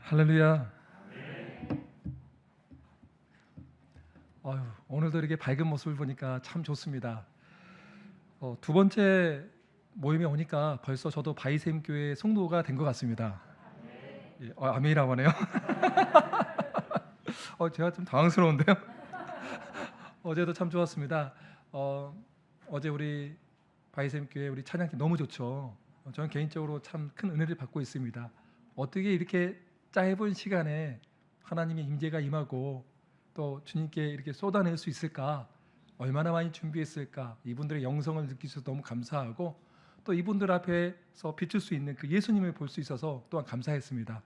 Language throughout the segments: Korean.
할렐루야. 오늘도 이렇게 밝은 모습을 보니까 참 좋습니다. 두 번째 모임에 오니까 벌써 저도 바이샘 교회 성도가 된 것 같습니다. 예, 아멘이라고 하네요. 제가 좀 당황스러운데요. 어제도 참 좋았습니다. 어제 우리 바이샘 교회 우리 찬양팀 너무 좋죠. 저는 개인적으로 참 큰 은혜를 받고 있습니다. 어떻게 이렇게 짧은 시간에 하나님의 임재가 임하고 또 주님께 이렇게 쏟아낼 수 있을까? 얼마나 많이 준비했을까? 이분들의 영성을 느낄 수 너무 감사하고 또 이분들 앞에서 비출 수 있는 그 예수님을 볼 수 있어서 또한 감사했습니다.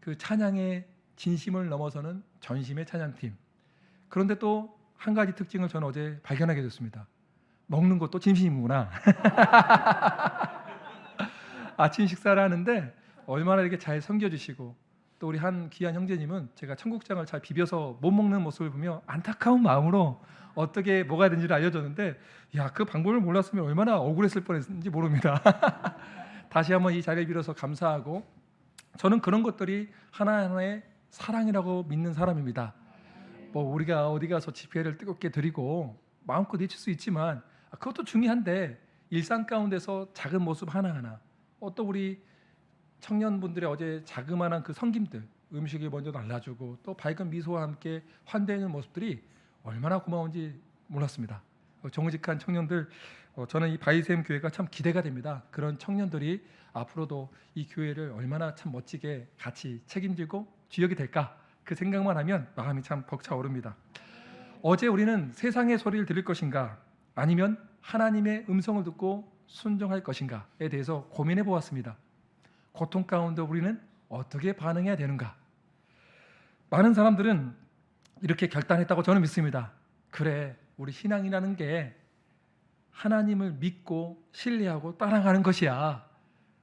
그 찬양의 진심을 넘어서는 전심의 찬양팀. 그런데 또 한 가지 특징을 저는 어제 발견하게 됐습니다. 먹는 것도 진심이구나. 아침 식사를 하는데 얼마나 이렇게 잘 섬겨주시고 또 우리 한 귀한 형제님은 제가 청국장을 잘 비벼서 못 먹는 모습을 보며 안타까운 마음으로 어떻게 먹어야 되는지를 알려줬는데 그 방법을 몰랐으면 얼마나 억울했을 뻔했는지 모릅니다. 다시 한번 이 자리를 빌어서 감사하고 저는 그런 것들이 하나하나의 사랑이라고 믿는 사람입니다. 우리가 어디 가서 집회를 뜨겁게 드리고 마음껏 외칠 수 있지만 그것도 중요한데 일상 가운데서 작은 모습 하나하나 또 우리 청년분들의 어제 자그마한 그 섬김들 음식을 먼저 날라주고 또 밝은 미소와 함께 환대하는 모습들이 얼마나 고마운지 몰랐습니다. 정직한 청년들 저는 이 바이샘 교회가 참 기대가 됩니다. 그런 청년들이 앞으로도 이 교회를 얼마나 참 멋지게 같이 책임지고 주역이 될까 그 생각만 하면 마음이 참 벅차오릅니다. 어제 우리는 세상의 소리를 들을 것인가 아니면 하나님의 음성을 듣고 순종할 것인가에 대해서 고민해 보았습니다. 고통 가운데 우리는 어떻게 반응해야 되는가? 많은 사람들은 이렇게 결단했다고 저는 믿습니다. 그래, 우리 신앙이라는 게 하나님을 믿고 신뢰하고 따라가는 것이야.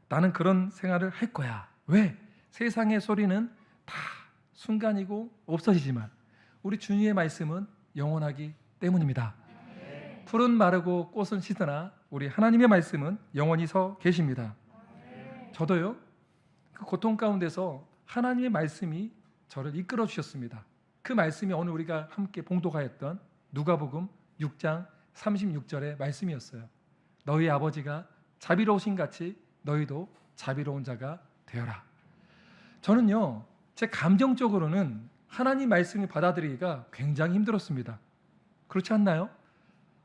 나는 그런 생활을 할 거야. 왜? 세상의 소리는 다 순간이고 없어지지만 우리 주님의 말씀은 영원하기 때문입니다. 풀은 마르고 꽃은 시드나 우리 하나님의 말씀은 영원히 서 계십니다. 저도요 그 고통 가운데서 하나님의 말씀이 저를 이끌어 주셨습니다. 그 말씀이 오늘 우리가 함께 봉독하였던 누가복음 6장 36절의 말씀이었어요. 너희 아버지가 자비로우신 같이 너희도 자비로운 자가 되어라. 저는요 제 감정적으로는 하나님 말씀을 받아들이기가 굉장히 힘들었습니다. 그렇지 않나요?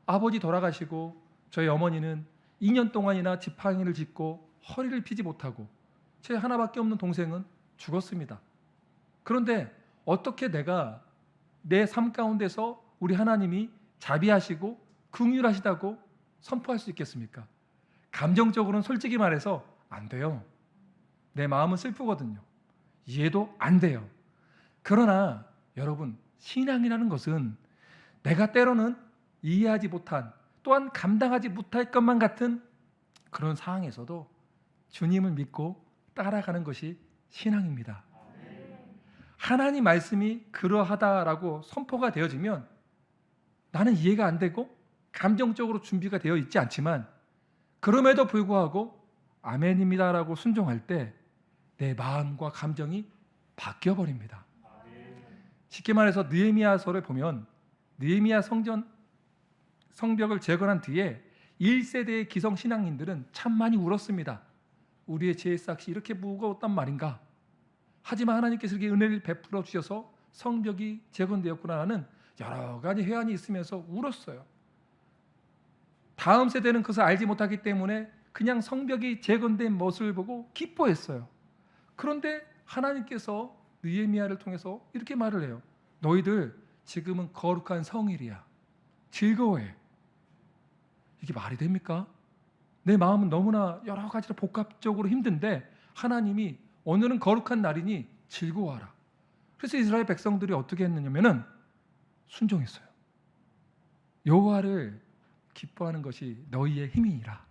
아버지 돌아가시고 저희 어머니는 2년 동안이나 지팡이를 짚고 허리를 피지 못하고 제 하나밖에 없는 동생은 죽었습니다. 그런데 어떻게 내가 내 삶 가운데서 우리 하나님이 자비하시고 긍휼하시다고 선포할 수 있겠습니까? 감정적으로는 솔직히 말해서 안 돼요. 내 마음은 슬프거든요. 이해도 안 돼요. 그러나 여러분 신앙이라는 것은 내가 때로는 이해하지 못한 또한 감당하지 못할 것만 같은 그런 상황에서도 주님을 믿고 따라가는 것이 신앙입니다. 하나님 말씀이 그러하다라고 선포가 되어지면 나는 이해가 안 되고 감정적으로 준비가 되어 있지 않지만 그럼에도 불구하고 아멘입니다라고 순종할 때 내 마음과 감정이 바뀌어 버립니다. 쉽게 말해서 느헤미야서를 보면 느헤미야 성벽을 재건한 뒤에 1세대의 기성 신앙인들은 참 많이 울었습니다. 우리의 죄의 싹이 이렇게 무거웠단 말인가? 하지만 하나님께서 이렇게 은혜를 베풀어 주셔서 성벽이 재건되었구나라는 여러 가지 회한이 있으면서 울었어요. 다음 세대는 그것을 알지 못하기 때문에 그냥 성벽이 재건된 모습을 보고 기뻐했어요. 그런데 하나님께서 느헤미야를 통해서 이렇게 말을 해요. 너희들 지금은 거룩한 성일이야. 즐거워해. 이게 말이 됩니까? 내 마음은 너무나 여러 가지로 복합적으로 힘든데 하나님이 오늘은 거룩한 날이니 즐거워하라. 그래서 이스라엘 백성들이 어떻게 했느냐면은 순종했어요. 여호와를 기뻐하는 것이 너희의 힘이니라.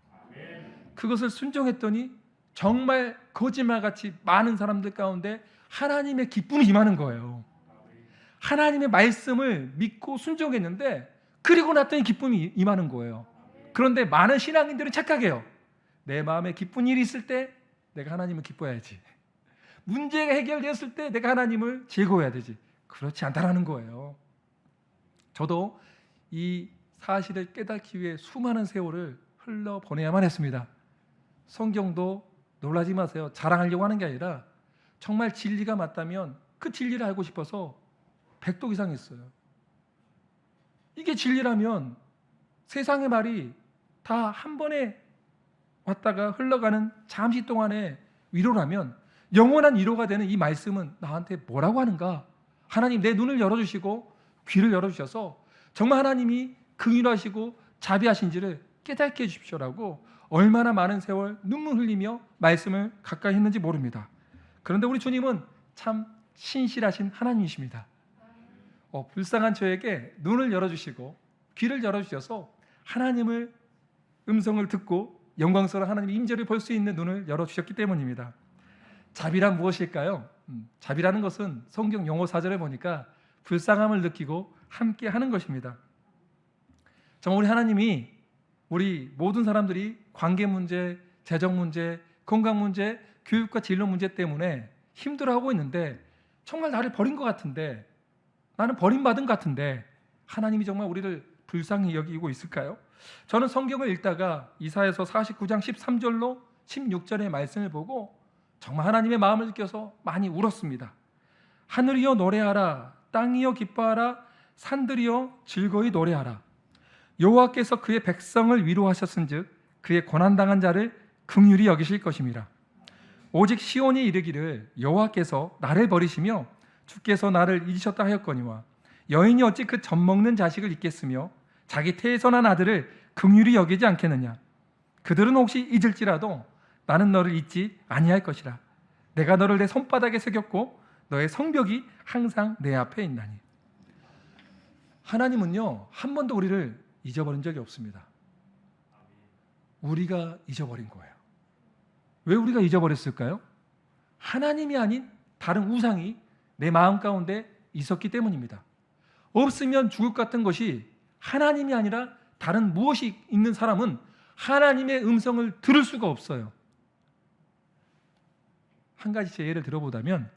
그것을 순종했더니 정말 거짓말같이 많은 사람들 가운데 하나님의 기쁨이 임하는 거예요. 하나님의 말씀을 믿고 순종했는데 그리고 났더니 기쁨이 임하는 거예요. 그런데 많은 신앙인들은 착각해요. 내 마음에 기쁜 일이 있을 때 내가 하나님을 기뻐해야지. 문제가 해결되었을 때 내가 하나님을 즐거워해야 되지. 그렇지 않다라는 거예요. 저도 이 사실을 깨닫기 위해 수많은 세월을 흘러보내야만 했습니다. 성경도 놀라지 마세요. 자랑하려고 하는 게 아니라 정말 진리가 맞다면 그 진리를 알고 싶어서 100독 이상 했어요. 이게 진리라면 세상의 말이 다 한 번에 왔다가 흘러가는 잠시 동안의 위로라면 영원한 위로가 되는 이 말씀은 나한테 뭐라고 하는가? 하나님 내 눈을 열어주시고 귀를 열어주셔서 정말 하나님이 긍휼하시고 자비하신지를 깨닫게 해주십시오라고 얼마나 많은 세월 눈물 흘리며 말씀을 가까이 했는지 모릅니다. 그런데 우리 주님은 참 신실하신 하나님이십니다. 불쌍한 저에게 눈을 열어주시고 귀를 열어주셔서 하나님을 음성을 듣고 영광스러운 하나님의 임재를 볼 수 있는 눈을 열어주셨기 때문입니다. 자비란 무엇일까요? 자비라는 것은 성경 영어 사전에 보니까 불쌍함을 느끼고 함께 하는 것입니다. 정말 우리 하나님이 우리 모든 사람들이 관계 문제, 재정 문제, 건강 문제, 교육과 진로 문제 때문에 힘들어하고 있는데 정말 나를 버린 것 같은데 나는 버림받은 것 같은데 하나님이 정말 우리를 불쌍히 여기고 있을까요? 저는 성경을 읽다가 이사야서 49장 13절로 16절의 말씀을 보고 정말 하나님의 마음을 느껴서 많이 울었습니다. 하늘이여 노래하라, 땅이여 기뻐하라, 산들이여 즐거이 노래하라. 여호와께서 그의 백성을 위로하셨은즉 그의 고난당한 자를 긍휼히 여기실 것임이라. 오직 시온이 이르기를 여호와께서 나를 버리시며 주께서 나를 잊으셨다 하였거니와 여인이 어찌 그 젖먹는 자식을 잊겠으며 자기 태에서 난 아들을 긍휼히 여기지 않겠느냐. 그들은 혹시 잊을지라도 나는 너를 잊지 아니할 것이라. 내가 너를 내 손바닥에 새겼고 너의 성벽이 항상 내 앞에 있나니. 하나님은요 한 번도 우리를 잊어버린 적이 없습니다. 우리가 잊어버린 거예요. 왜 우리가 잊어버렸을까요? 하나님이 아닌 다른 우상이 내 마음 가운데 있었기 때문입니다. 없으면 죽을 것 같은 것이 하나님이 아니라 다른 무엇이 있는 사람은 하나님의 음성을 들을 수가 없어요. 한 가지 제 예를 들어보자면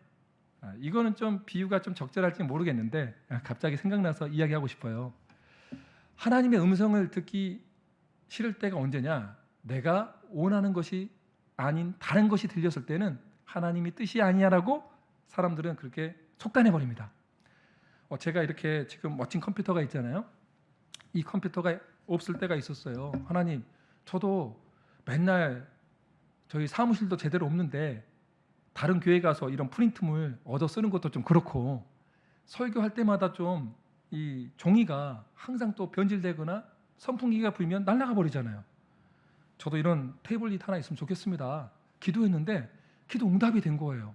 이거는 좀 비유가 좀 적절할지 모르겠는데 갑자기 생각나서 이야기하고 싶어요. 하나님의 음성을 듣기 싫을 때가 언제냐? 내가 원하는 것이 아닌 다른 것이 들렸을 때는 하나님이 뜻이 아니야라고 사람들은 그렇게 속단해버립니다. 제가 이렇게 지금 멋진 컴퓨터가 있잖아요. 이 컴퓨터가 없을 때가 있었어요. 하나님, 저도 맨날 저희 사무실도 제대로 없는데 다른 교회 가서 이런 프린트물 얻어 쓰는 것도 좀 그렇고 설교할 때마다 좀 이 종이가 항상 또 변질되거나 선풍기가 불면 날아가 버리잖아요. 저도 이런 태블릿 하나 있으면 좋겠습니다. 기도했는데 기도 응답이 된 거예요.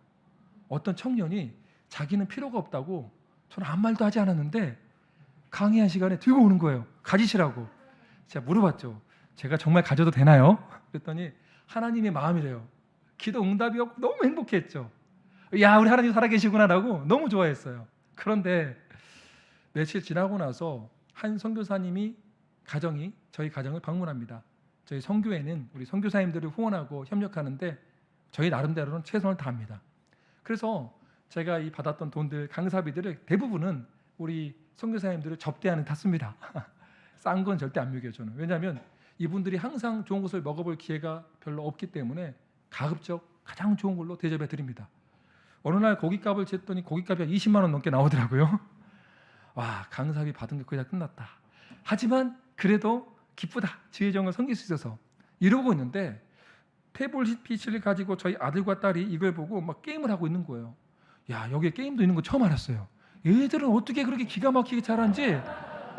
어떤 청년이 자기는 필요가 없다고 저는 아무 말도 하지 않았는데 강의한 시간에 들고 오는 거예요. 가지시라고. 제가 물어봤죠. 제가 정말 가져도 되나요? 그랬더니 하나님의 마음이래요. 기도 응답이었고 너무 행복했죠. 야, 우리 하나님 살아계시구나라고 너무 좋아했어요. 그런데 며칠 지나고 나서 한 선교사님이 저희 가정을 방문합니다. 저희 선교회는 우리 선교사님들을 후원하고 협력하는데 저희 나름대로는 최선을 다합니다. 그래서 제가 이 받았던 돈들, 강사비들을 대부분은 우리 선교사님들을 접대하는 탔습니다. 싼 건 절대 안 먹여요 저는. 왜냐하면 이분들이 항상 좋은 것을 먹어볼 기회가 별로 없기 때문에 가급적 가장 좋은 걸로 대접해 드립니다. 어느 날 고깃값을 쟀더니 고깃값이 한 20만 원 넘게 나오더라고요. 와, 강사비 받은 게 거의 다 끝났다. 하지만 그래도 기쁘다. 주의 정을 섬길 수 있어서 이러고 있는데 태블릿 PC를 가지고 저희 아들과 딸이 이걸 보고 막 게임을 하고 있는 거예요. 야, 여기에 게임도 있는 거 처음 알았어요. 얘들은 어떻게 그렇게 기가 막히게 잘하는지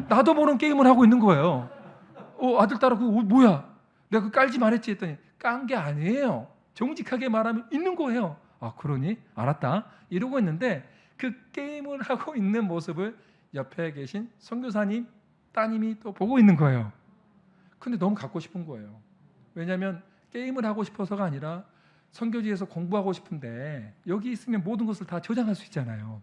나도 모르는 게임을 하고 있는 거예요. 아들 딸아 그거 뭐야? 내가 그거 깔지 말했지 했더니 깐 게 아니에요. 정직하게 말하면 있는 거예요. 아, 그러니? 알았다. 이러고 있는데 그 게임을 하고 있는 모습을 옆에 계신 선교사님 따님이 또 보고 있는 거예요. 근데 너무 갖고 싶은 거예요. 왜냐하면 게임을 하고 싶어서가 아니라 선교지에서 공부하고 싶은데 여기 있으면 모든 것을 다 저장할 수 있잖아요.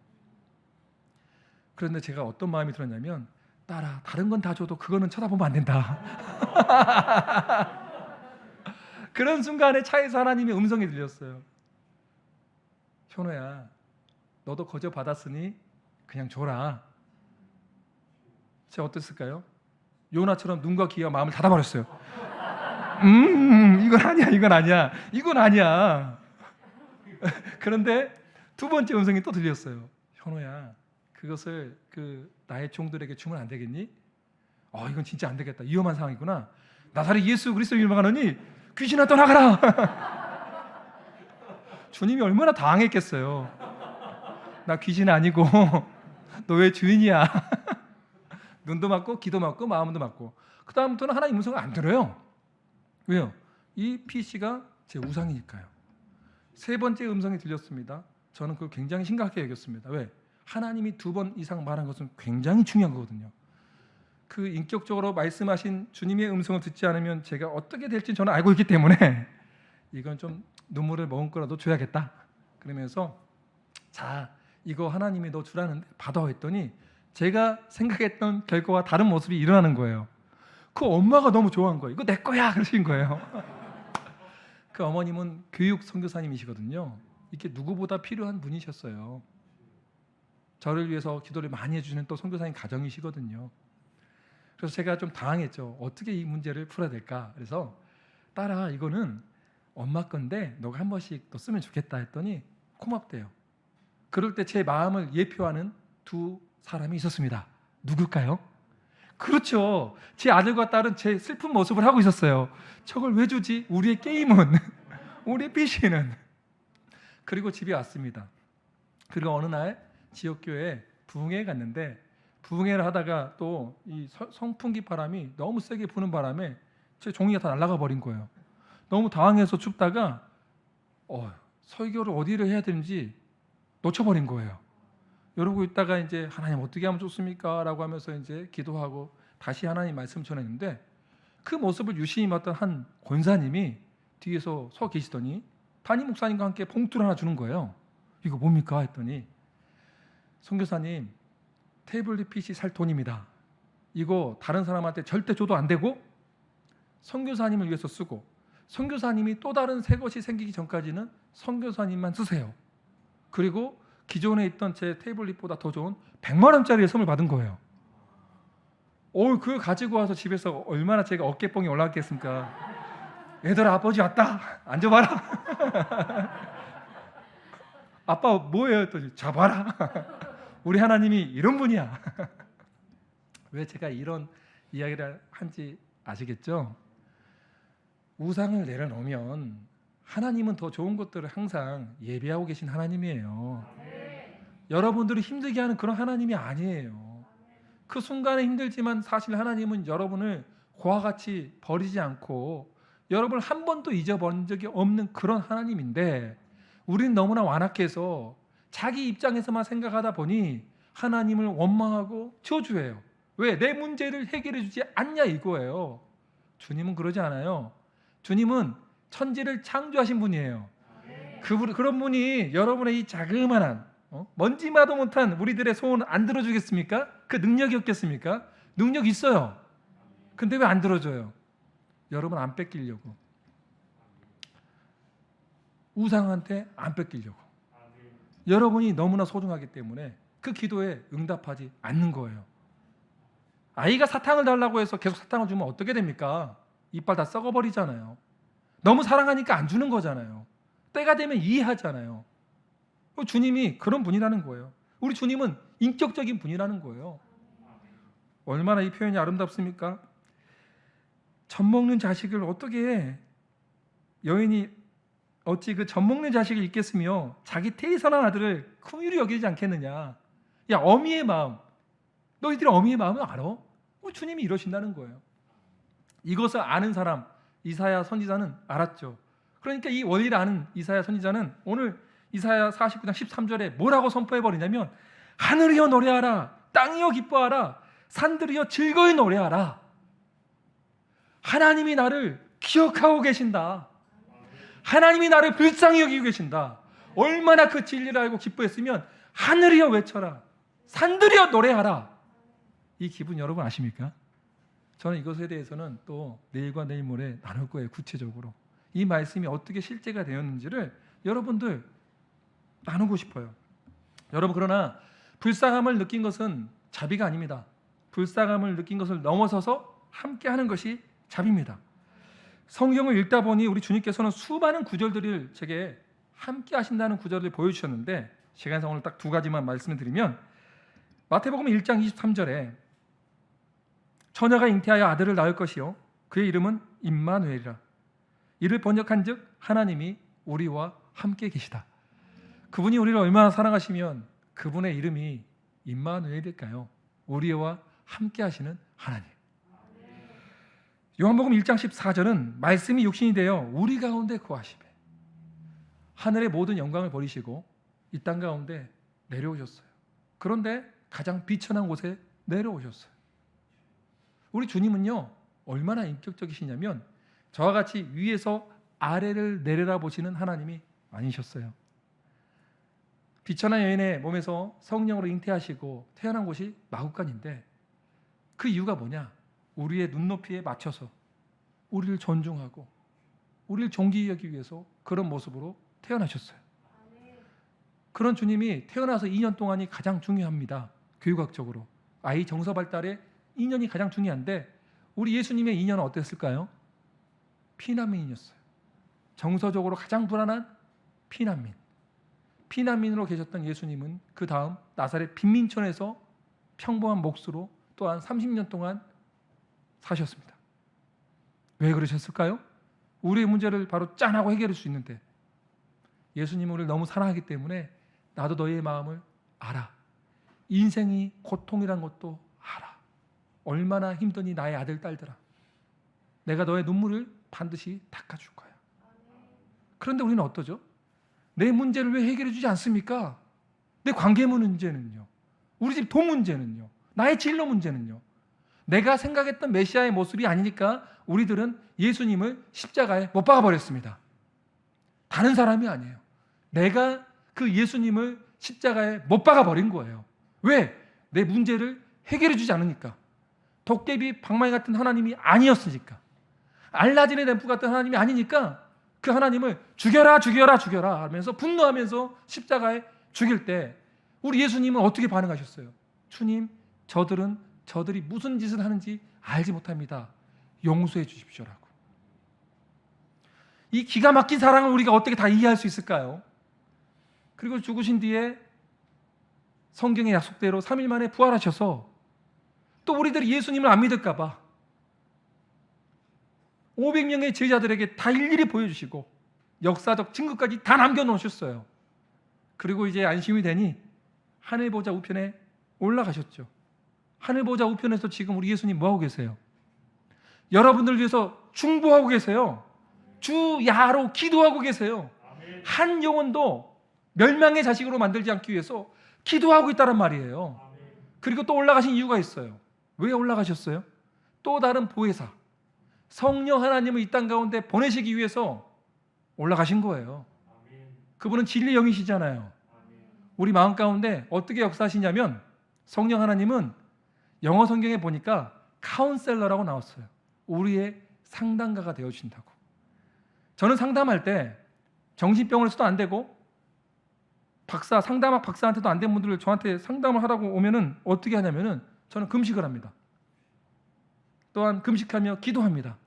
그런데 제가 어떤 마음이 들었냐면 딸아, 다른 건 다 줘도 그거는 쳐다보면 안 된다. 그런 순간에 차에서 하나님의 음성이 들렸어요. 현호야, 너도 거저 받았으니 그냥 줘라. 제가 어땠을까요? 요나처럼 눈과 귀와 마음을 닫아버렸어요. 이건 아니야, 이건 아니야, 이건 아니야. 그런데 두 번째 음성이 또 들렸어요. 현호야, 그것을 나의 종들에게 주면 안 되겠니? 이건 진짜 안 되겠다. 위험한 상황이구나. 나사렛 예수 그리스도 이름으로 가노니 귀신아 떠나가라. 주님이 얼마나 당황했겠어요. 나 귀신 아니고 너 왜 주인이야? 눈도 맞고 귀도 맞고 마음도 맞고. 그 다음부터는 하나님 음성을 안 들어요. 왜요? 이 PC가 제 우상이니까요. 세 번째 음성이 들렸습니다. 저는 그걸 굉장히 심각하게 여겼습니다. 왜? 하나님이 2번 이상 말한 것은 굉장히 중요한 거거든요. 그 인격적으로 말씀하신 주님의 음성을 듣지 않으면 제가 어떻게 될지 저는 알고 있기 때문에 이건 좀 눈물을 머금고라도 줘야겠다. 그러면서 자, 이거 하나님이 너 주라는데 받아 했더니 제가 생각했던 결과와 다른 모습이 일어나는 거예요. 그 엄마가 너무 좋아한 거예요. 이거 내 거야 그러신 거예요. 그 어머님은 교육 선교사님이시거든요. 이게 누구보다 필요한 분이셨어요. 저를 위해서 기도를 많이 해주시는 또 선교사님 가정이시거든요. 그래서 제가 좀 당황했죠. 어떻게 이 문제를 풀어야 될까? 그래서 딸아, 이거는 엄마 건데 너가 한 번씩 또 쓰면 좋겠다 했더니 고맙대요. 그럴 때 제 마음을 예표하는 두 사람이 있었습니다. 누굴까요? 그렇죠. 제 아들과 딸은 제 슬픈 모습을 하고 있었어요. 저걸 왜 주지? 우리의 게임은, 우리의 PC는. 그리고 집에 왔습니다. 그리고 어느 날 지역교회에 부흥회에 갔는데 부흥회를 하다가 또 이 선풍기 바람이 너무 세게 부는 바람에 제 종이가 다 날아가 버린 거예요. 너무 당황해서 춥다가 설교를 어디를 해야 되는지 놓쳐버린 거예요. 이러고 있다가 이제 하나님 어떻게 하면 좋습니까? 라고 하면서 이제 기도하고 다시 하나님 말씀 전했는데 그 모습을 유심히 봤던 한 권사님이 뒤에서 서 계시더니 담임 목사님과 함께 봉투를 하나 주는 거예요. 이거 뭡니까? 했더니 선교사님, 태블릿 PC 살 돈입니다. 이거 다른 사람한테 절대 줘도 안 되고 선교사님을 위해서 쓰고 선교사님이 또 다른 새 것이 생기기 전까지는 선교사님만 쓰세요. 그리고 기존에 있던 제 태블릿보다 더 좋은 100만 원짜리 선물 받은 거예요. 그걸 가지고 와서 집에서 얼마나 제가 어깨뽕이 올라갔겠습니까? 얘들아, 아버지 왔다. 앉아봐라. 아빠 뭐예요? 했더니 잡아라. 우리 하나님이 이런 분이야. 왜 제가 이런 이야기를 한지 아시겠죠? 우상을 내려놓으면 하나님은 더 좋은 것들을 항상 예비하고 계신 하나님이에요. 여러분들을 힘들게 하는 그런 하나님이 아니에요. 그 순간에 힘들지만 사실 하나님은 여러분을 고와 같이 버리지 않고 여러분을 한 번도 잊어버린 적이 없는 그런 하나님인데 우리는 너무나 완악해서 자기 입장에서만 생각하다 보니 하나님을 원망하고 저주해요. 왜? 내 문제를 해결해 주지 않냐 이거예요. 주님은 그러지 않아요. 주님은 천지를 창조하신 분이에요. 그런 분이 여러분의 이 자그마한 먼지마도 못한 우리들의 소원을 안 들어주겠습니까? 그 능력이 없겠습니까? 능력 있어요. 근데 왜 안 들어줘요? 여러분 안 뺏기려고. 우상한테 안 뺏기려고. 여러분이 너무나 소중하기 때문에 그 기도에 응답하지 않는 거예요. 아이가 사탕을 달라고 해서 계속 사탕을 주면 어떻게 됩니까? 이빨 다 썩어버리잖아요. 너무 사랑하니까 안 주는 거잖아요. 때가 되면 이해하잖아요. 주님이 그런 분이라는 거예요. 우리 주님은 인격적인 분이라는 거예요. 얼마나 이 표현이 아름답습니까? 젖 먹는 자식을 어떻게 해? 여인이 어찌 그 젖 먹는 자식을 잊겠으며 자기 태이선한 아들을 긍휼히 여기지 않겠느냐. 야, 어미의 마음, 너희들이 어미의 마음을 알아? 우리 주님이 이러신다는 거예요. 이것을 아는 사람 이사야 선지자는 알았죠. 그러니까 이 원리를 아는 이사야 선지자는 오늘 이사야 49장 13절에 뭐라고 선포해버리냐면 하늘이여 노래하라, 땅이여 기뻐하라, 산들이여 즐거이 노래하라. 하나님이 나를 기억하고 계신다. 하나님이 나를 불쌍히 여기고 계신다. 얼마나 그 진리를 알고 기뻐했으면 하늘이여 외쳐라, 산들이여 노래하라. 이 기분 여러분 아십니까? 저는 이것에 대해서는 또 내일과 내일 모레 나눌 거예요. 구체적으로 이 말씀이 어떻게 실제가 되었는지를 여러분들 나누고 싶어요. 여러분, 그러나 불쌍함을 느낀 것은 자비가 아닙니다. 불쌍함을 느낀 것을 넘어서서 함께 하는 것이 자비입니다. 성경을 읽다 보니 우리 주님께서는 수많은 구절들을 제게 함께 하신다는 구절을 보여주셨는데, 시간상 오늘 딱 두 가지만 말씀을 드리면, 마태복음 1장 23절에 처녀가 잉태하여 아들을 낳을 것이요 그의 이름은 임마누엘이라. 이를 번역한즉 하나님이 우리와 함께 계시다. 그분이 우리를 얼마나 사랑하시면 그분의 이름이 임마누엘일까요? 우리와 함께 하시는 하나님. 요한복음 1장 14절은 말씀이 육신이 되어 우리 가운데 거하시매 하늘의 모든 영광을 버리시고 이 땅 가운데 내려오셨어요. 그런데 가장 비천한 곳에 내려오셨어요. 우리 주님은요, 얼마나 인격적이시냐면 저와 같이 위에서 아래를 내려다 보시는 하나님이 아니셨어요. 비천한 여인의 몸에서 성령으로 잉태하시고 태어난 곳이 마구간인데, 그 이유가 뭐냐? 우리의 눈높이에 맞춰서 우리를 존중하고 우리를 존귀히 여기기 위해서 그런 모습으로 태어나셨어요. 그런 주님이 태어나서 2년 동안이 가장 중요합니다. 교육학적으로 아이 정서 발달에 2년이 가장 중요한데, 우리 예수님의 2년은 어땠을까요? 피난민이었어요. 정서적으로 가장 불안한 피난민으로 계셨던 예수님은 그 다음 나사렛 빈민촌에서 평범한 몫으로 또한 30년 동안 사셨습니다. 왜 그러셨을까요? 우리의 문제를 바로 짠하고 해결할 수 있는데, 예수님은 우리를 너무 사랑하기 때문에 나도 너의 마음을 알아. 인생이 고통이란 것도 알아. 얼마나 힘드니 나의 아들 딸들아. 내가 너의 눈물을 반드시 닦아줄 거야. 그런데 우리는 어떠죠? 내 문제를 왜 해결해 주지 않습니까? 내 관계 문제는요, 우리 집 돈 문제는요, 나의 진로 문제는요, 내가 생각했던 메시아의 모습이 아니니까 우리들은 예수님을 십자가에 못 박아버렸습니다. 다른 사람이 아니에요. 내가 그 예수님을 십자가에 못 박아버린 거예요. 왜? 내 문제를 해결해 주지 않으니까. 도깨비 방망이 같은 하나님이 아니었으니까. 알라딘의 램프 같은 하나님이 아니니까 그 하나님을 죽여라 죽여라 죽여라 하면서 분노하면서 십자가에 죽일 때 우리 예수님은 어떻게 반응하셨어요? 주님, 저들이 무슨 짓을 하는지 알지 못합니다. 용서해 주십시오라고. 이 기가 막힌 사랑을 우리가 어떻게 다 이해할 수 있을까요? 그리고 죽으신 뒤에 성경의 약속대로 3일 만에 부활하셔서 또 우리들이 예수님을 안 믿을까 봐 500명의 제자들에게 다 일일이 보여주시고 역사적 증거까지 다 남겨놓으셨어요. 그리고 이제 안심이 되니 하늘보좌 우편에 올라가셨죠. 하늘보좌 우편에서 지금 우리 예수님 뭐하고 계세요? 여러분들 위해서 중보하고 계세요. 주야로 기도하고 계세요. 한 영혼도 멸망의 자식으로 만들지 않기 위해서 기도하고 있다는 말이에요. 그리고 또 올라가신 이유가 있어요. 왜 올라가셨어요? 또 다른 보혜사, 성령 하나님을 이 땅 가운데 보내시기 위해서 올라가신 거예요. 그분은 진리 영이시잖아요. 우리 마음 가운데 어떻게 역사하시냐면, 성령 하나님은 영어 성경에 보니까 카운셀러라고 나왔어요. 우리의 상담가가 되어주신다고. 저는 상담할 때 정신병원에서도 안 되고 상담학 박사한테도 안 된 분들을 저한테 상담을 하라고 오면은 어떻게 하냐면은 저는 금식을 합니다. 또한 금식하며 기도합니다.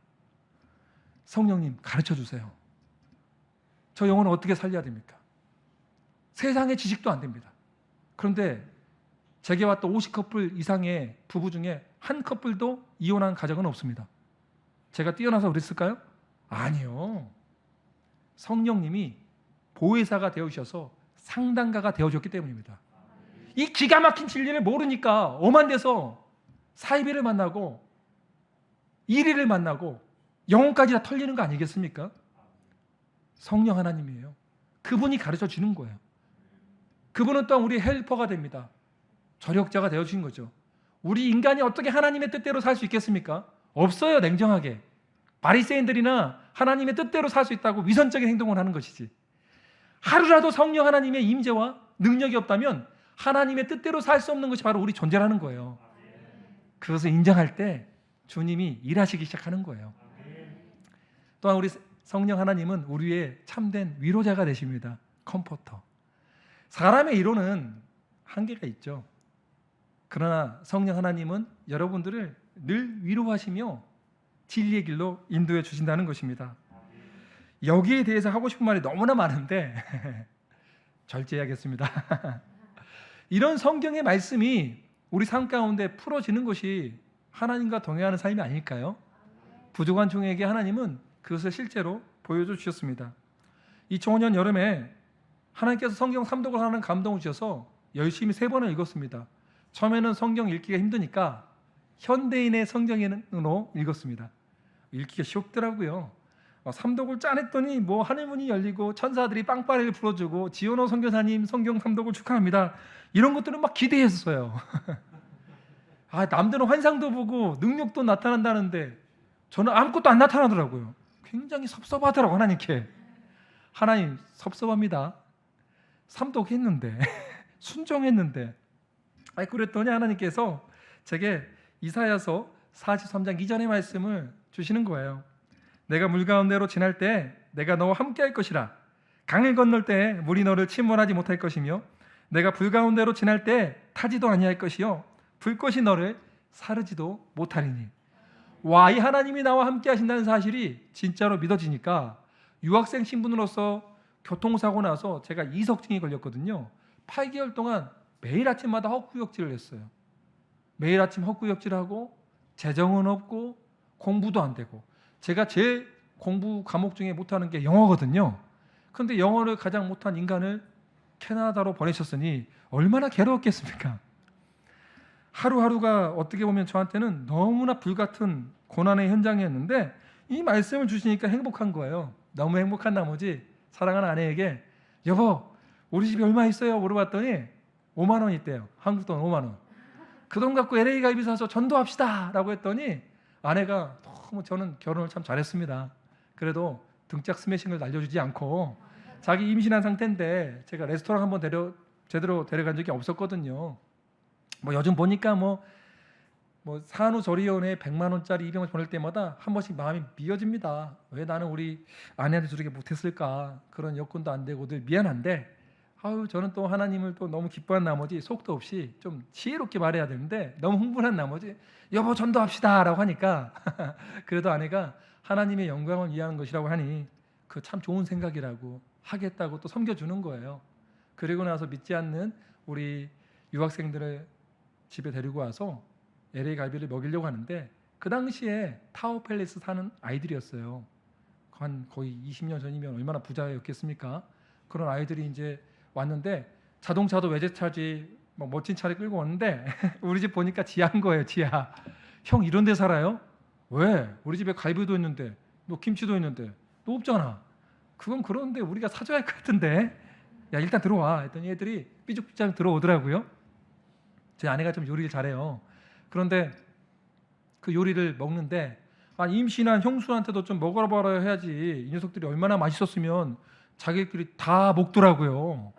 성령님 가르쳐 주세요. 저 영혼을 어떻게 살려야 됩니까? 세상의 지식도 안 됩니다. 그런데 제게 왔던 50커플 이상의 부부 중에 한 커플도 이혼한 가정은 없습니다. 제가 뛰어나서 그랬을까요? 아니요. 성령님이 보혜사가 되어주셔서 상담가가 되어줬기 때문입니다. 이 기가 막힌 진리를 모르니까 엄한 데서 사이비를 만나고 이리를 만나고 영혼까지 다 털리는 거 아니겠습니까? 성령 하나님이에요. 그분이 가르쳐 주는 거예요. 그분은 또한 우리의 헬퍼가 됩니다. 조력자가 되어주신 거죠. 우리 인간이 어떻게 하나님의 뜻대로 살 수 있겠습니까? 없어요. 냉정하게. 바리새인들이나 하나님의 뜻대로 살 수 있다고 위선적인 행동을 하는 것이지, 하루라도 성령 하나님의 임재와 능력이 없다면 하나님의 뜻대로 살 수 없는 것이 바로 우리 존재라는 거예요. 그것을 인정할 때 주님이 일하시기 시작하는 거예요. 또한 우리 성령 하나님은 우리의 참된 위로자가 되십니다. 컴포터. 사람의 이론은 한계가 있죠. 그러나 성령 하나님은 여러분들을 늘 위로하시며 진리의 길로 인도해 주신다는 것입니다. 여기에 대해서 하고 싶은 말이 너무나 많은데 절제해야겠습니다. 이런 성경의 말씀이 우리 삶 가운데 풀어지는 것이 하나님과 동행하는 삶이 아닐까요? 부족한 종에게 하나님은 그것을 실제로 보여줘 주셨습니다. 2005년 여름에 하나님께서 성경 삼독을 하는 감동을 주셔서 열심히 3번을 읽었습니다. 처음에는 성경 읽기가 힘드니까 현대인의 성경으로 읽었습니다. 읽기가 쉽더라고요. 삼독을 짜냈더니 뭐 하늘문이 열리고 천사들이 빵빠레를 불어주고 지원호 선교사님 성경 삼독을 축하합니다. 이런 것들은 막 기대했어요. 남들은 환상도 보고 능력도 나타난다는데 저는 아무것도 안 나타나더라고요. 굉장히 섭섭하더라고 하나님께. 하나님 섭섭합니다. 삼독했는데 순종했는데. 그랬더니 하나님께서 제게 이사야서 43장 이전의 말씀을 주시는 거예요. 내가 물 가운데로 지날 때 내가 너와 함께 할 것이라. 강을 건널 때 물이 너를 침몰하지 못할 것이며 내가 불 가운데로 지날 때 타지도 아니할 것이요 불꽃이 너를 사르지도 못하리니. 이 하나님이 나와 함께 하신다는 사실이 진짜로 믿어지니까 유학생 신분으로서 교통사고 나서 제가 이석증이 걸렸거든요. 8개월 동안 매일 아침마다 헛구역질을 했어요. 매일 아침 헛구역질하고 재정은 없고 공부도 안 되고. 제가 제일 공부 과목 중에 못하는 게 영어거든요. 그런데 영어를 가장 못한 인간을 캐나다로 보내셨으니 얼마나 괴로웠겠습니까? 하루하루가 어떻게 보면 저한테는 너무나 불같은 고난의 현장이었는데 이 말씀을 주시니까 행복한 거예요. 너무 행복한 나머지 사랑하는 아내에게 여보 우리 집에 얼마 있어요? 물어봤더니 5만 원 있대요. 한국 돈 5만 원. 그 돈 갖고 LA 가입비 사서 전도합시다 라고 했더니 아내가 너무 저는 결혼을 참 잘했습니다. 그래도 등짝 스매싱을 날려주지 않고 자기 임신한 상태인데 제가 레스토랑 한번 제대로 데려간 적이 없었거든요. 요즘 보니까 산후조리원에 100만 원짜리 입양을 보낼 때마다 한 번씩 마음이 미어집니다. 왜 나는 우리 아내한테 저렇게 못했을까? 그런 여건도 안 되고 늘 미안한데 저는 또 하나님을 또 너무 기뻐한 나머지 속도 없이 좀 지혜롭게 말해야 되는데 너무 흥분한 나머지 여보 전도합시다 라고 하니까 그래도 아내가 하나님의 영광을 위하는 것이라고 하니 그 참 좋은 생각이라고 하겠다고 또 섬겨주는 거예요. 그리고 나서 믿지 않는 우리 유학생들을 집에 데리고 와서 LA 갈비를 먹이려고 하는데 그 당시에 타워 팰리스 사는 아이들이었어요. 한 거의 20년 전이면 얼마나 부자였겠습니까? 그런 아이들이 이제 왔는데 자동차도 외제차지 멋진 차를 끌고 왔는데 우리 집 보니까 지하인 거예요. 지하. 형 이런 데 살아요? 왜? 우리 집에 갈비도 있는데 너 김치도 있는데 너 없잖아. 그건 그런데 우리가 사줘야 할 것 같은데 야 일단 들어와 했더니 애들이 삐죽삐죽 들어오더라고요. 제 아내가 좀 요리를 잘해요. 그런데 그 요리를 먹는데 임신한 형수한테도 좀 먹어봐라 해야지 이 녀석들이 얼마나 맛있었으면 자기들끼리 다 먹더라고요.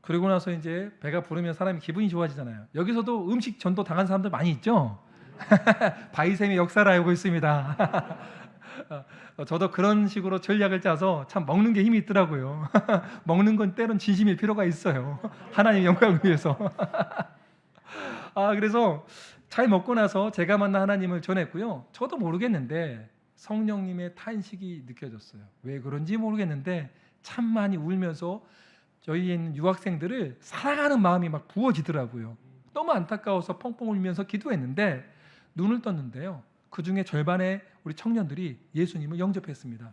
그리고 나서 이제 배가 부르면 사람이 기분이 좋아지잖아요. 여기서도 음식 전도 당한 사람들 많이 있죠. 바이셈의 역사를 알고 있습니다. 저도 그런 식으로 전략을 짜서 참 먹는 게 힘이 있더라고요. 먹는 건 때론 진심일 필요가 있어요. 하나님의 영광을 위해서. 그래서 잘 먹고 나서 제가 만난 하나님을 전했고요. 저도 모르겠는데 성령님의 탄식이 느껴졌어요. 왜 그런지 모르겠는데 참 많이 울면서 저희에 있는 유학생들을 사랑하는 마음이 막 부어지더라고요. 너무 안타까워서 펑펑 울면서 기도했는데 눈을 떴는데요. 그 중에 절반의 우리 청년들이 예수님을 영접했습니다.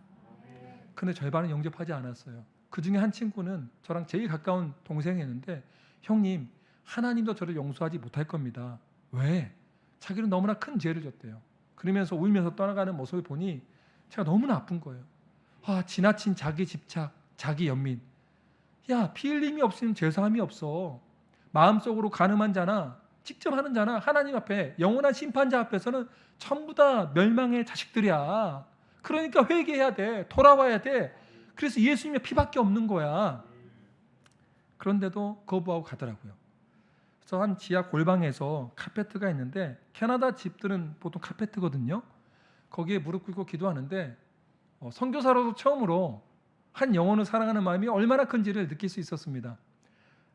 근데 절반은 영접하지 않았어요. 그 중에 한 친구는 저랑 제일 가까운 동생이었는데 형님 하나님도 저를 용서하지 못할 겁니다. 왜? 자기는 너무나 큰 죄를 졌대요. 그러면서 울면서 떠나가는 모습을 보니 제가 너무나 아픈 거예요. 지나친 자기 집착, 자기 연민. 피 흘림이 없으면 죄사함이 없어. 마음속으로 간음한 자나 직접 하는 자나 하나님 앞에 영원한 심판자 앞에서는 전부 다 멸망의 자식들이야. 그러니까 회개해야 돼. 돌아와야 돼. 그래서 예수님의 피밖에 없는 거야. 그런데도 거부하고 가더라고요. 그래서 한 지하 골방에서 카페트가 있는데 캐나다 집들은 보통 카페트거든요. 거기에 무릎 꿇고 기도하는데 선교사로도 처음으로 한 영혼을 사랑하는 마음이 얼마나 큰지를 느낄 수 있었습니다.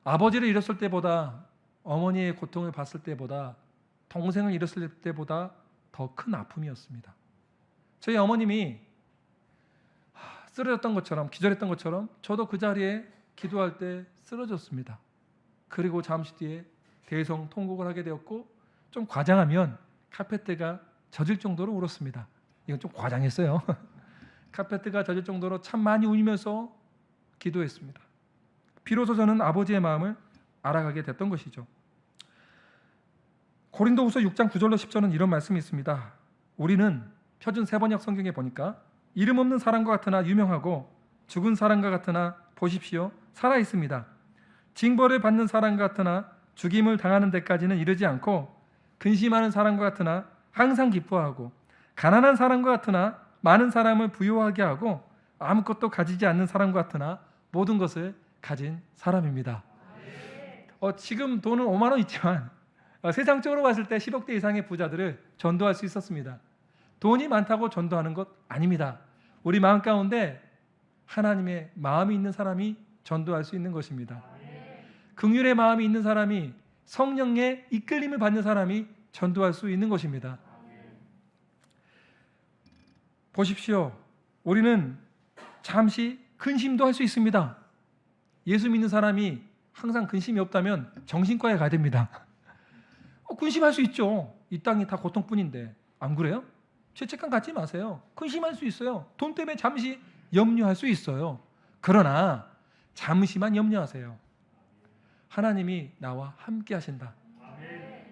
아버지를 잃었을 때보다, 어머니의 고통을 봤을 때보다, 동생을 잃었을 때보다 더 큰 아픔이었습니다. 저희 어머님이 쓰러졌던 것처럼, 기절했던 것처럼 저도 그 자리에 기도할 때 쓰러졌습니다. 그리고 잠시 뒤에 대성통곡을 하게 되었고, 좀 과장하면 카페트가 젖을 정도로 울었습니다. 이건 좀 과장했어요. 카페트가 젖을 정도로 참 많이 울면서 기도했습니다. 비로소 저는 아버지의 마음을 알아가게 됐던 것이죠. 고린도후서 6장 9절로 10절은 이런 말씀이 있습니다. 우리는 표준 세번역 성경에 보니까 이름 없는 사람과 같으나 유명하고 죽은 사람과 같으나 보십시오 살아 있습니다. 징벌을 받는 사람과 같으나 죽임을 당하는 데까지는 이르지 않고 근심하는 사람과 같으나 항상 기뻐하고 가난한 사람과 같으나 많은 사람을 부유하게 하고 아무것도 가지지 않는 사람과 같으나 모든 것을 가진 사람입니다. 지금 돈은 5만 원 있지만 세상적으로 봤을 때 10억대 이상의 부자들을 전도할 수 있었습니다. 돈이 많다고 전도하는 것 아닙니다. 우리 마음 가운데 하나님의 마음이 있는 사람이 전도할 수 있는 것입니다. 긍휼의 마음이 있는 사람이, 성령의 이끌림을 받는 사람이 전도할 수 있는 것입니다. 보십시오. 우리는 잠시 근심도 할 수 있습니다. 예수 믿는 사람이 항상 근심이 없다면 정신과에 가야 됩니다. 근심할 수 있죠. 이 땅이 다 고통뿐인데. 안 그래요? 죄책감 갖지 마세요. 근심할 수 있어요. 돈 때문에 잠시 염려할 수 있어요. 그러나 잠시만 염려하세요. 하나님이 나와 함께 하신다.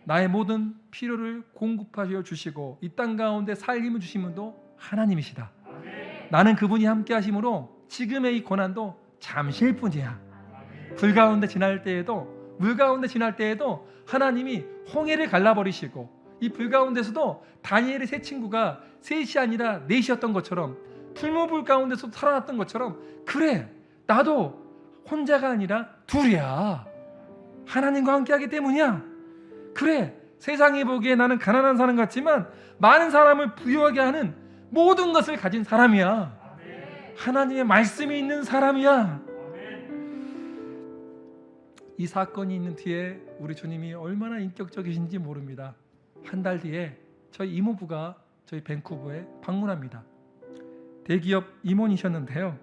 나의 모든 필요를 공급하여 주시고 이 땅 가운데 살림을 주신 분도 하나님이시다. 나는 그분이 함께 하심으로 지금의 이 고난도 잠시일 뿐이야. 불 가운데 지날 때에도, 물 가운데 지날 때에도 하나님이 홍해를 갈라버리시고, 이 불 가운데서도 다니엘의 세 친구가 셋이 아니라 넷이었던 것처럼, 풀무불 가운데서 살아났던 것처럼, 그래 나도 혼자가 아니라 둘이야. 하나님과 함께하기 때문이야. 그래 세상이 보기에 나는 가난한 사람 같지만 많은 사람을 부유하게 하는 모든 것을 가진 사람이야. 하나님의 말씀이 있는 사람이야. 이 사건이 있는 뒤에 우리 주님이 얼마나 인격적이신지 모릅니다. 한 달 뒤에 저희 이모부가 저희 밴쿠버에 방문합니다. 대기업 임원이셨는데요,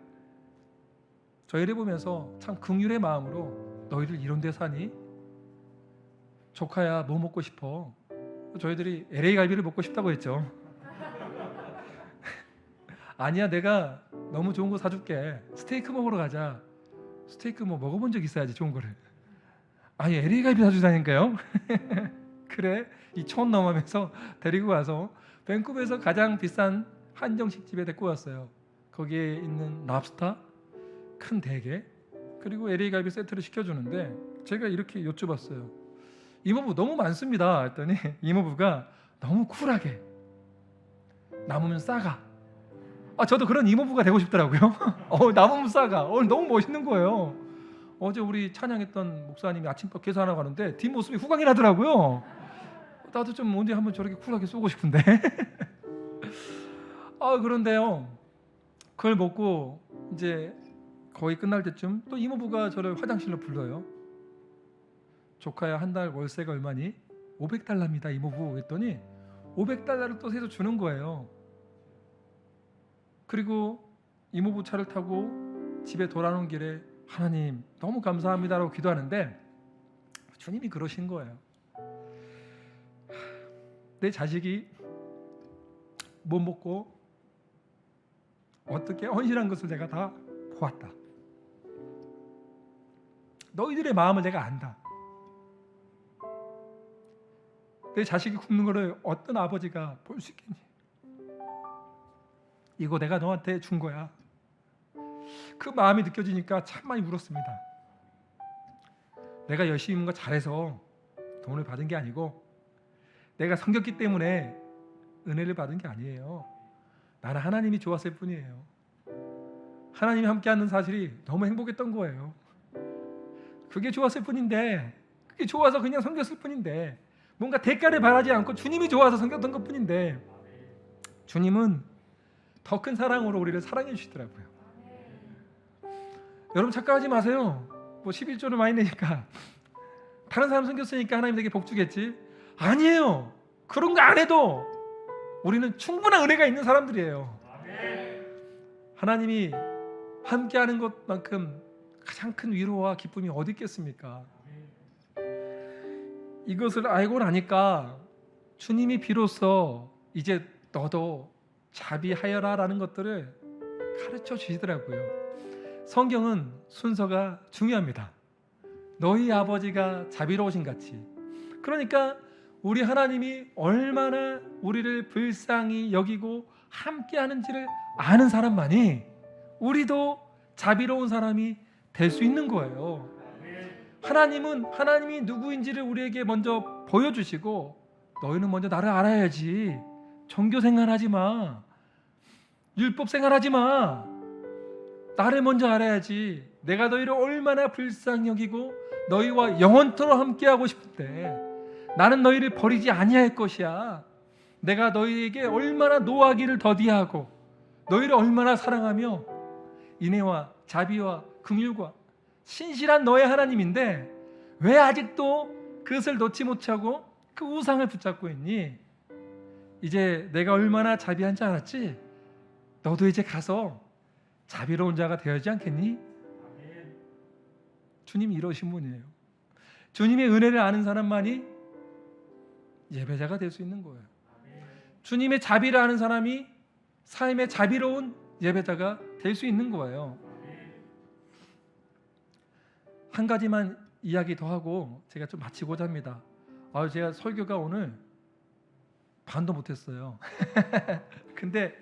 저희를 보면서 참 긍휼의 마음으로 너희들 이런 데 사니? 조카야 뭐 먹고 싶어? 저희들이 LA 갈비를 먹고 싶다고 했죠. 아니야 내가 너무 좋은 거 사줄게. 스테이크 먹으러 가자. 스테이크 뭐 먹어본 적 있어야지 좋은 거를. 아니 LA 갈비 사주다니까요. 그래 이 촌 넘으면서 데리고 가서 밴쿠버에서 가장 비싼 한정식 집에 데리고 왔어요. 거기에 있는 랍스터 큰 대게 그리고 LA 갈비 세트를 시켜주는데 제가 이렇게 여쭤봤어요. 이모부 너무 많습니다 했더니 이모부가 너무 쿨하게 남으면 싸가. 저도 그런 이모부가 되고 싶더라고요. 남으면 싸가. 너무 멋있는 거예요. 어제 우리 찬양했던 목사님이 아침밥 계산하러 가는데 뒷모습이 후광이 나더라고요. 나도 좀 언제 한번 저렇게 쿨하게 쏘고 싶은데. 그런데요, 그걸 먹고 이제 거의 끝날 때쯤 또 이모부가 저를 화장실로 불러요. 조카야 한 달 월세가 얼마니? $500입니다 이모부. 했더니 $500를 또 세서 주는 거예요. 그리고 이모부 차를 타고 집에 돌아오는 길에 하나님 너무 감사합니다라고 기도하는데 주님이 그러신 거예요. 내 자식이 못 먹고 어떻게 헌신한 것을 내가 다 보았다. 너희들의 마음을 내가 안다. 내 자식이 굶는 것을 어떤 아버지가 볼 수 있겠니? 이거 내가 너한테 준 거야. 그 마음이 느껴지니까 참 많이 울었습니다. 내가 열심히 뭔가 잘해서 돈을 받은 게 아니고 내가 섬겼기 때문에 은혜를 받은 게 아니에요. 나는 하나님이 좋았을 뿐이에요. 하나님이 함께하는 사실이 너무 행복했던 거예요. 그게 좋았을 뿐인데, 그게 좋아서 그냥 섬겼을 뿐인데, 뭔가 대가를 바라지 않고 주님이 좋아서 섬겼던 것 뿐인데, 주님은 더 큰 사랑으로 우리를 사랑해 주시더라고요. 여러분 착각하지 마세요. 뭐 11조를 많이 내니까 다른 사람 섬겼으니까 하나님 내게 복 주겠지. 아니에요. 그런 거 안 해도 우리는 충분한 은혜가 있는 사람들이에요. 하나님이 함께하는 것만큼 가장 큰 위로와 기쁨이 어디 있겠습니까? 이것을 알고 나니까 주님이 비로소 이제 너도 자비하여라 라는 것들을 가르쳐 주시더라고요. 성경은 순서가 중요합니다. 너희 아버지가 자비로우신 같이. 그러니까 우리 하나님이 얼마나 우리를 불쌍히 여기고 함께 하는지를 아는 사람만이 우리도 자비로운 사람이 될 수 있는 거예요. 하나님은 하나님이 누구인지를 우리에게 먼저 보여주시고 너희는 먼저 나를 알아야지. 종교 생활하지 마. 율법 생활하지 마. 나를 먼저 알아야지. 내가 너희를 얼마나 불쌍히 여기고 너희와 영원토록 함께하고 싶은데 나는 너희를 버리지 아니할 것이야. 내가 너희에게 얼마나 노하기를 더디하고 너희를 얼마나 사랑하며 인애와 자비와 긍휼과 신실한 너의 하나님인데 왜 아직도 그것을 놓지 못하고 그 우상을 붙잡고 있니? 이제 내가 얼마나 자비한지 알았지? 너도 이제 가서 자비로운 자가 되어야지 않겠니? 주님이 이러신 분이에요. 주님의 은혜를 아는 사람만이 예배자가 될 수 있는 거예요. 주님의 자비를 아는 사람이 삶의 자비로운 예배자가 될 수 있는 거예요. 한 가지만 이야기 더 하고 제가 좀 마치고자 합니다. 제가 설교가 오늘 반도 못했어요. 근데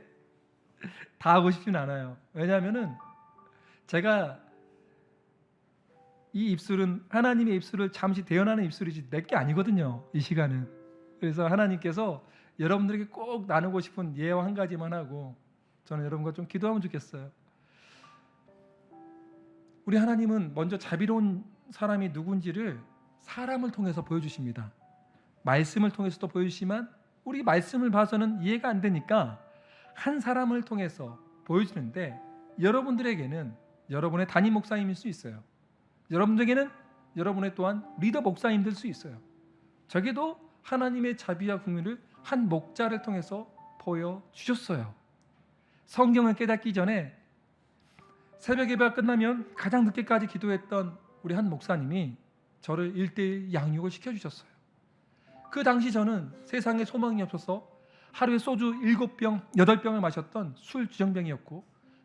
다 하고 싶진 않아요. 왜냐하면은 제가 이 입술은 하나님의 입술을 잠시 대연하는 입술이지 내 게 아니거든요. 이 시간은. 그래서 하나님께서 여러분들에게 꼭 나누고 싶은 예화 한 가지만 하고 저는 여러분과 좀 기도하면 좋겠어요. 우리 하나님은 먼저 자비로운 사람이 누군지를 사람을 통해서 보여주십니다. 말씀을 통해서도 보여주시지만 우리 말씀을 봐서는 이해가 안 되니까 한 사람을 통해서 보여주는데 여러분들에게는 여러분의 담임 목사님일 수 있어요. 여러분들에게는 여러분의 또한 리더 목사님 될 수 있어요. 저게도 하나님의 자비와 긍휼을 한 목자를 통해서 보여주셨어요. 성경을 깨닫기 전에 새벽 예배가 끝나면 가장 늦게까지 기도했던 우리 한 목사님이 저를 1:1 양육을 시켜주셨어요. 그 당시 저는 세상에 소망이 없어서 하루에 소주 7병, 8병을 마셨던 술 주정뱅이였고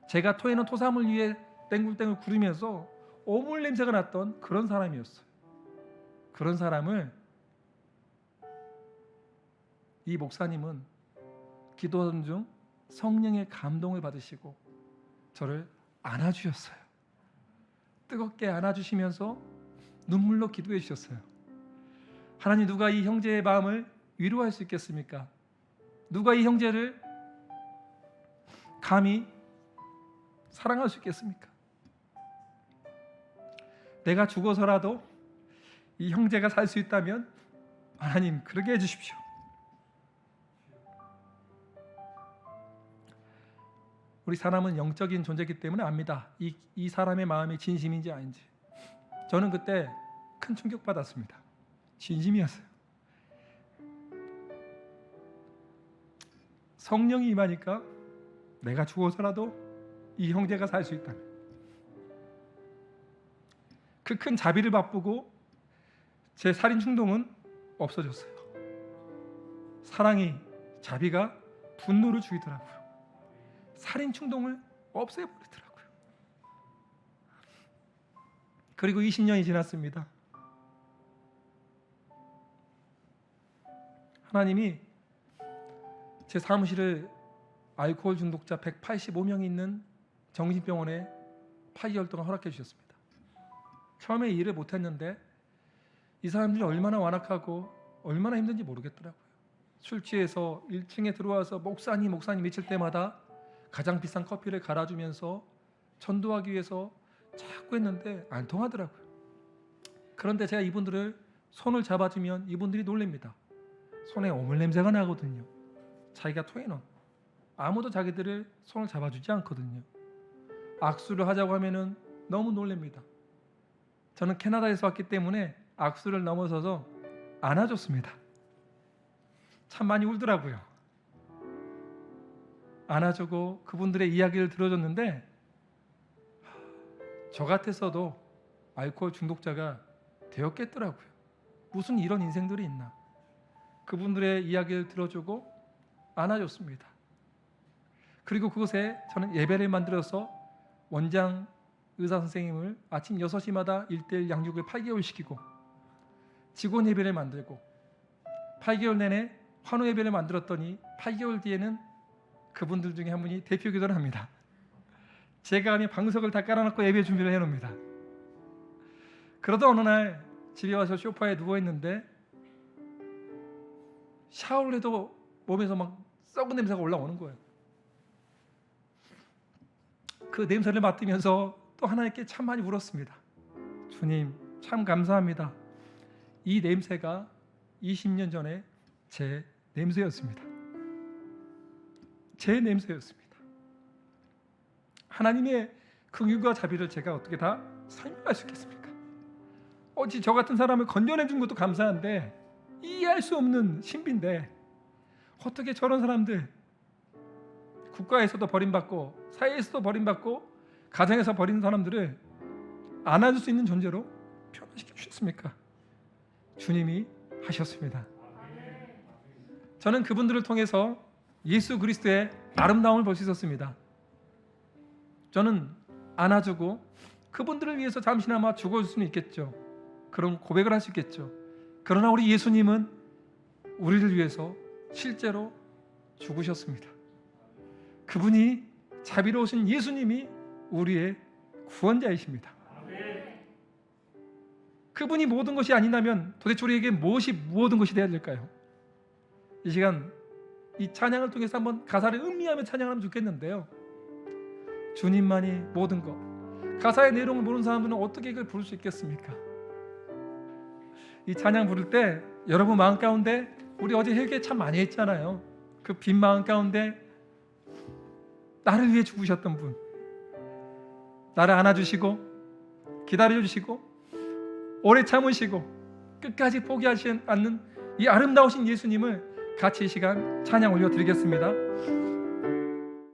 제가 토해는 토사물 위에 땡굴땡굴 구르면서 오물 냄새가 났던 그런 사람이었어요. 그런 사람을 이 목사님은 기도하던 중 성령의 감동을 받으시고 저를 안아주셨어요. 뜨겁게 안아주시면서 눈물로 기도해 주셨어요. 하나님, 누가 이 형제의 마음을 위로할 수 있겠습니까? 누가 이 형제를 감히 사랑할 수 있겠습니까? 내가 죽어서라도 이 형제가 살 수 있다면 하나님 그러게 해주십시오. 우리 사람은 영적인 존재이기 때문에 압니다. 이 사람의 마음이 진심인지 아닌지. 저는 그때 큰 충격받았습니다. 진심이었어요. 성령이 임하니까 내가 죽어서라도 이 형제가 살 수 있다면 그 큰 자비를 맛보고 제 살인 충동은 없어졌어요. 사랑이, 자비가 분노를 죽이더라고요. 살인 충동을 없애버리더라고요. 그리고 20년이 지났습니다. 하나님이 제 사무실을 알코올 중독자 185명이 있는 정신병원에 8개월 동안 허락해 주셨습니다. 처음에 일을 못했는데 이 사람들이 얼마나 완악하고 얼마나 힘든지 모르겠더라고요. 술 취해서 1층에 들어와서 목사님 외칠 때마다 가장 비싼 커피를 갈아주면서 전도하기 위해서 자꾸 했는데 안 통하더라고요. 그런데 제가 이분들을 손을 잡아주면 이분들이 놀랍니다. 손에 오물 냄새가 나거든요. 자기가 토해놓은. 아무도 자기들을 손을 잡아주지 않거든요. 악수를 하자고 하면은 너무 놀랍니다. 저는 캐나다에서 왔기 때문에 악수를 넘어서서 안아줬습니다. 참 많이 울더라고요. 안아주고 그분들의 이야기를 들어줬는데 저 같았어도 알코올 중독자가 되었겠더라고요. 무슨 이런 인생들이 있나. 그분들의 이야기를 들어주고 안아줬습니다. 그리고 그곳에 저는 예배를 만들어서 원장 의사 선생님을 아침 6시마다 1:1 양육을 8개월 시키고 직원 예배를 만들고 8개월 내내 환호 예배를 만들었더니 8개월 뒤에는 그분들 중에 한 분이 대표 기도를 합니다. 제가 아니 방석을 다 깔아놓고 예배 준비를 해놓습니다. 그러다 어느 날 집에 와서 소파에 누워있는데 샤워를 해도 몸에서 막 썩은 냄새가 올라오는 거예요. 그 냄새를 맡으면서 또 하나님께 참 많이 울었습니다. 주님 참 감사합니다. 이 냄새가 20년 전에 제 냄새였습니다. 제 냄새였습니다. 하나님의 긍휼과 자비를 제가 어떻게 다 설명할 수 있겠습니까? 어찌 저 같은 사람을 건져내 준 것도 감사한데 이해할 수 없는 신비인데 어떻게 저런 사람들 국가에서도 버림받고 사회에서도 버림받고 가정에서 버린 사람들을 안아줄 수 있는 존재로 표현시켜 주셨습니까? 주님이 하셨습니다. 저는 그분들을 통해서 예수 그리스도의 아름다움을 볼 수 있었습니다. 저는 안아주고 그분들을 위해서 잠시나마 죽어줄 수는 있겠죠. 그런 고백을 할 수 있겠죠. 그러나 우리 예수님은 우리를 위해서 실제로 죽으셨습니다. 그분이 자비로우신 예수님이 우리의 구원자이십니다. 그분이 모든 것이 아니라면 도대체 우리에게 무엇이 모든 것이 되어야 될까요? 이 시간 이 찬양을 통해서 한번 가사를 음미하며 찬양하면 좋겠는데요. 주님만이 모든 것. 가사의 내용을 모르는 사람들은 어떻게 이걸 부를 수 있겠습니까? 이 찬양 부를 때 여러분 마음 가운데 우리 어제 회개 참 많이 했잖아요. 그 빈 마음 가운데 나를 위해 죽으셨던 분, 나를 안아주시고 기다려주시고 오래 참으시고 끝까지 포기하지 않는 이 아름다우신 예수님을 같이 이 시간 찬양 올려드리겠습니다.